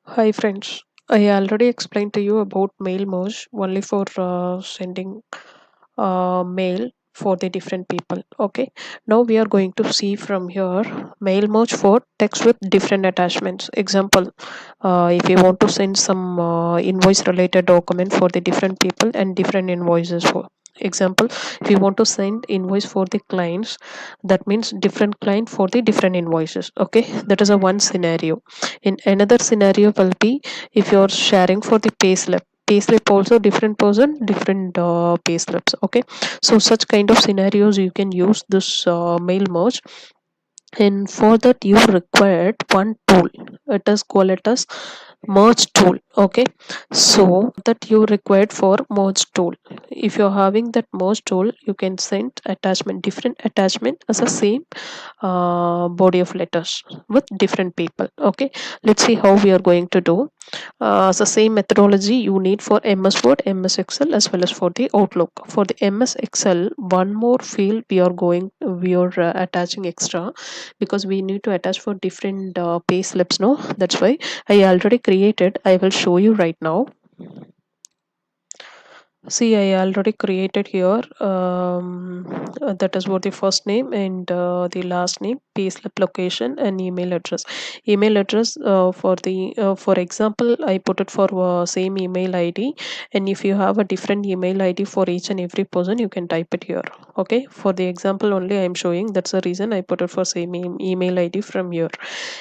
Hi friends, I already explained to you about mail merge only for sending mail for the different people. Okay, now we are going to see from here mail merge for text with different attachments. Example, if you want to send some invoice related document for the different people and different invoices for example, if you want to send invoice for the clients, that means different client for the different invoices. Okay, that is a one scenario. In another scenario will be if you're sharing for the payslip also different person different payslips. Okay, so such kind of scenarios you can use this mail merge, and for that you required one tool. It is called it as merge tool. Okay, so that you required for merge tool, if you're having that merge tool you can send attachment different attachment as a same body of letters with different people. Okay, let's see how we are going to do. The same methodology you need for MS Word, MS Excel as well as for the Outlook. For the MS Excel, one more field we are attaching extra, because we need to attach for different pay slips. No, that's why I already created. I will show you right now. See, I already created here. That is what the first name and the last name, payslip location, and email address. Email address for example, I put it for same email ID, and if you have a different email ID for each and every person, you can type it here. Okay, for the example only I am showing. That's the reason I put it for same email ID from here.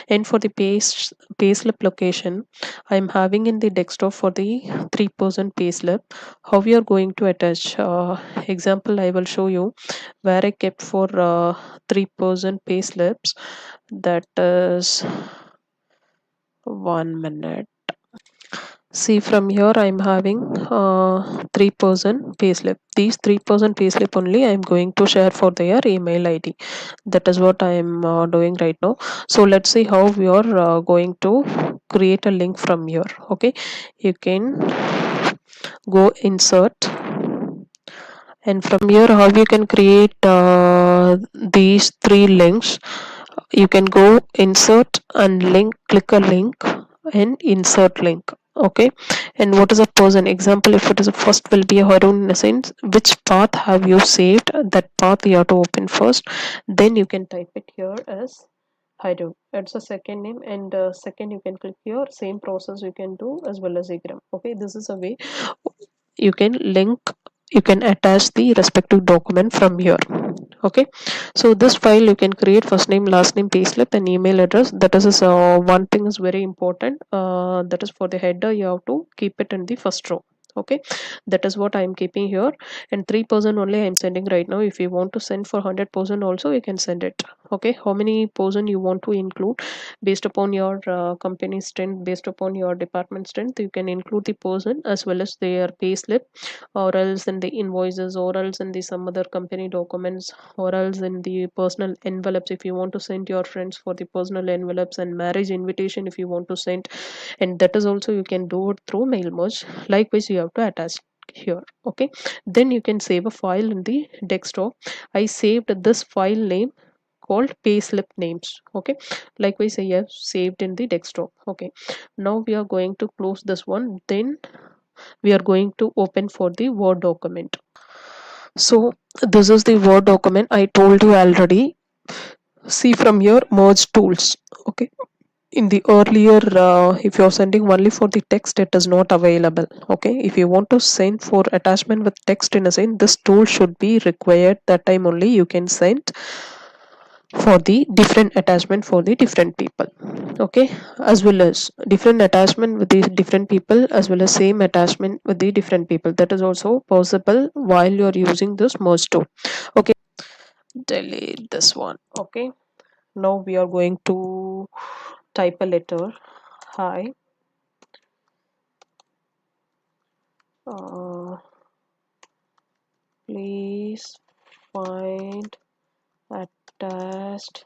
And for the payslip location, I am having in the desktop for the 3% payslip. How we are going to attach, example I will show you where I kept for 3% payslips. That is 1 minute. See, from here I'm having 3% payslip. These 3% payslip only I'm going to share for their email ID. That is what I am doing right now. So let's see how we are going to create a link from here. Okay, you can go insert, and from here how you can create these three links. You can go insert and link, click a link and insert link. Okay, and what is a person, example if it is a first will be a Harun, in a sense which path have you saved, that path you have to open first, then you can type it here as Harun. It's a second name, and second you can click here, same process you can do as well as Igram. Okay, this is a way you can link, you can attach the respective document from here. Okay, so this file you can create first name, last name, payslip, and email address. That is one thing is very important, that is for the header you have to keep it in the first row. Okay, that is what I am keeping here, and 3% only I am sending right now. If you want to send for 100% also you can send it. Okay, how many person you want to include based upon your company strength, based upon your department strength, you can include the person as well as their payslip, or else in the invoices, or else in the some other company documents, or else in the personal envelopes if you want to send your friends for the personal envelopes, and marriage invitation if you want to send, and that is also you can do it through mail merge. Likewise you have to attach here. Okay, then you can save a file in the desktop. I saved this file name called payslip names. Okay, likewise I have saved in the desktop. Okay, now we are going to close this one, then we are going to open for the Word document. So this is the Word document I told you already. See, from here merge tools. Okay, in the earlier if you're sending only for the text, it is not available. Okay, if you want to send for attachment with text, in a sense this tool should be required. That time only you can send for the different attachment for the different people. Okay, as well as different attachment with the different people, as well as same attachment with the different people, that is also possible while you're using this merge tool. Okay, delete this one. Okay, now we are going to type a letter. Hi, uh, please find attached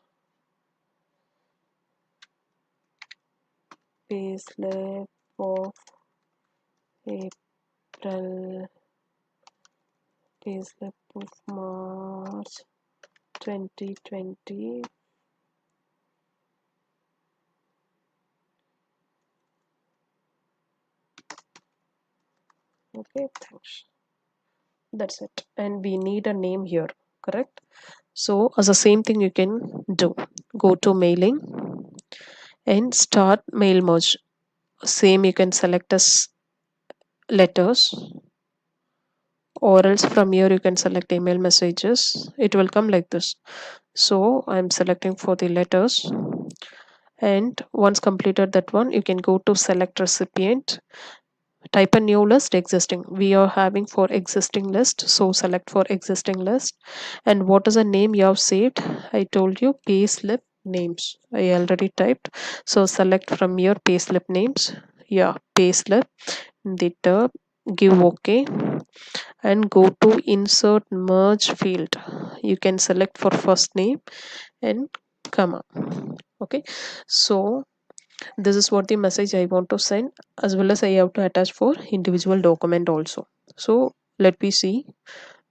payslip of April, payslip of March 2020, Okay, thanks. That's it. And we need a name here, correct? So as the same thing you can do. Go to mailing and start mail merge. Same you can select as letters, or else from here you can select email messages. It will come like this. So I'm selecting for the letters, and once completed that one, you can go to select recipient, type a new list existing. We are having for existing list, so select for existing list. And what is the name you have saved? I told you payslip names, I already typed. So select from your payslip names. Yeah, payslip, the tab, give OK, and go to insert merge field. You can select for first name and comma. Okay, so this is what the message I want to send, as well as I have to attach for individual document also. So let me see,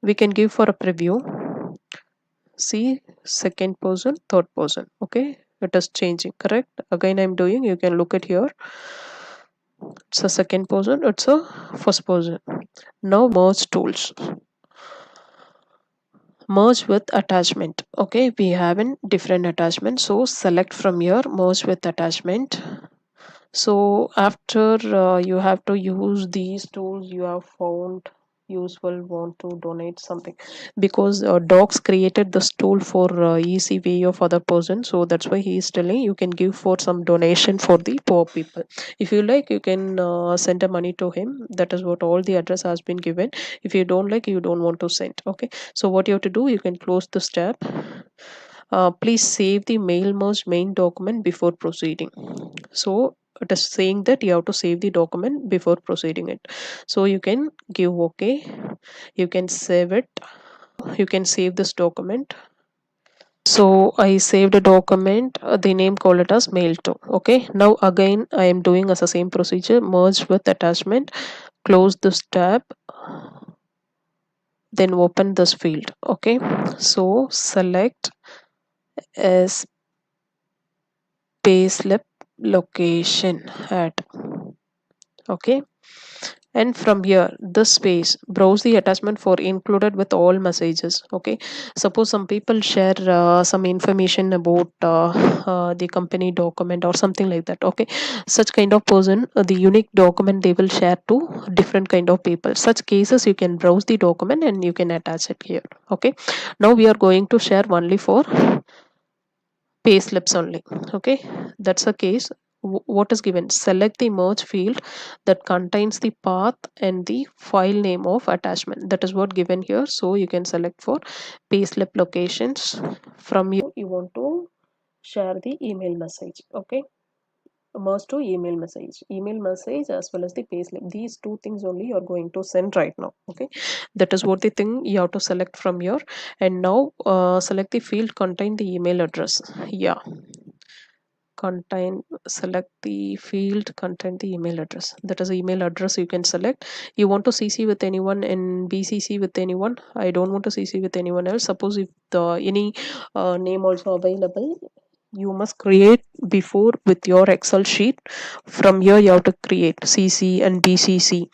we can give for a preview. See, second person, third person. Okay, it is changing, correct? Again I'm doing, you can look at here, it's a second person, it's a first person. Now merge tools, merge with attachment. Okay, we have in different attachment, so select from here merge with attachment. So after you have to use these tools you have found useful, want to donate something, because docs created this tool for easy way of other person, so that's why he is telling you can give for some donation for the poor people. If you like, you can send the money to him. That is what all the address has been given. If you don't like, you don't want to send. Okay, so what you have to do, you can close this tab. Please save the mail merge main document before proceeding. So it is saying that you have to save the document before proceeding it. So you can give OK, you can save it, you can save this document. So I saved a document, the name call it as mail to. Okay, now again I am doing as the same procedure, merge with attachment, close this tab, then open this field. Okay, so select as payslip location at. Okay, and from here this space, browse the attachment for included with all messages. Okay, suppose some people share some information about the company document or something like that. Okay, such kind of person, the unique document they will share to different kind of people. Such cases you can browse the document and you can attach it here. Okay, now we are going to share only for pay slips only. Okay, that's the case. What is given, select the merge field that contains the path and the file name of attachment. That is what given here. So you can select for payslip locations. From here you want to share the email message. Okay, merge to email message as well as the payslip. These two things only you are going to send right now. Okay, that is what the thing you have to select from here. And now select the field contain the email address. Yeah, contain, select the field contain the email address. That is the email address you can select. You want to CC with anyone and BCC with anyone. I don't want to CC with anyone else. Suppose if the any name also available, you must create before with your Excel sheet. From here you have to create CC and BCC.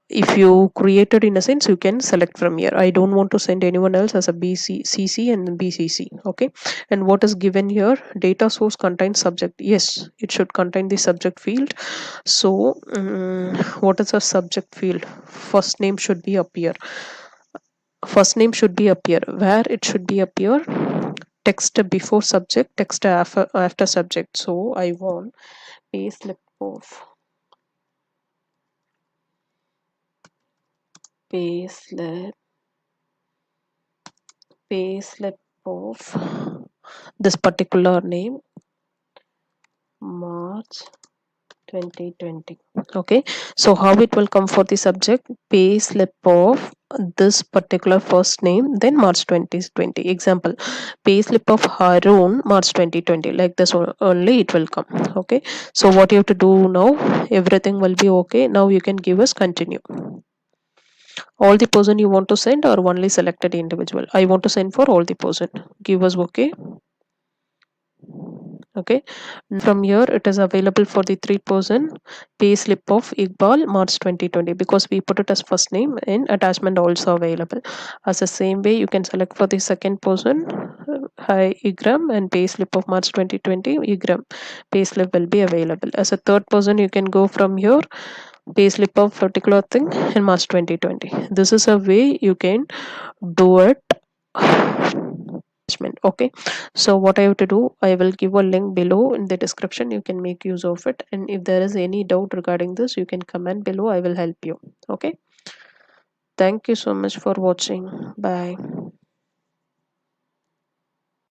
If you created in a sense, you can select from here. I don't want to send anyone else as a CC and BCC. Okay, and what is given here, data source contains subject. Yes, it should contain the subject field. So what is a subject field? First name should be appear. First name should be appear. Where it should be appear? Text before subject, text after subject. So I want payslip of payslip payslip of this particular name, March 2020. Okay, so how it will come for the subject, pay slip of this particular first name, then March 2020. Example, pay slip of Harun March 2020, like this only it will come. Okay, so what you have to do now, everything will be okay. Now you can give us continue. All the person you want to send or only selected individual? I want to send for all the person. Give us okay. Okay, from here it is available for the 3% pay slip of Iqbal March 2020, because we put it as first name. In attachment also available. As the same way you can select for the second person, hi Igram, and pay slip of March 2020 Igram pay slip will be available. As a third person you can go from here, pay slip of particular thing in March 2020. This is a way you can do it. Okay, so what I have to do, I will give a link below in the description. You can make use of it, and if there is any doubt regarding this, you can comment below. I will help you. Okay, thank you so much for watching. Bye.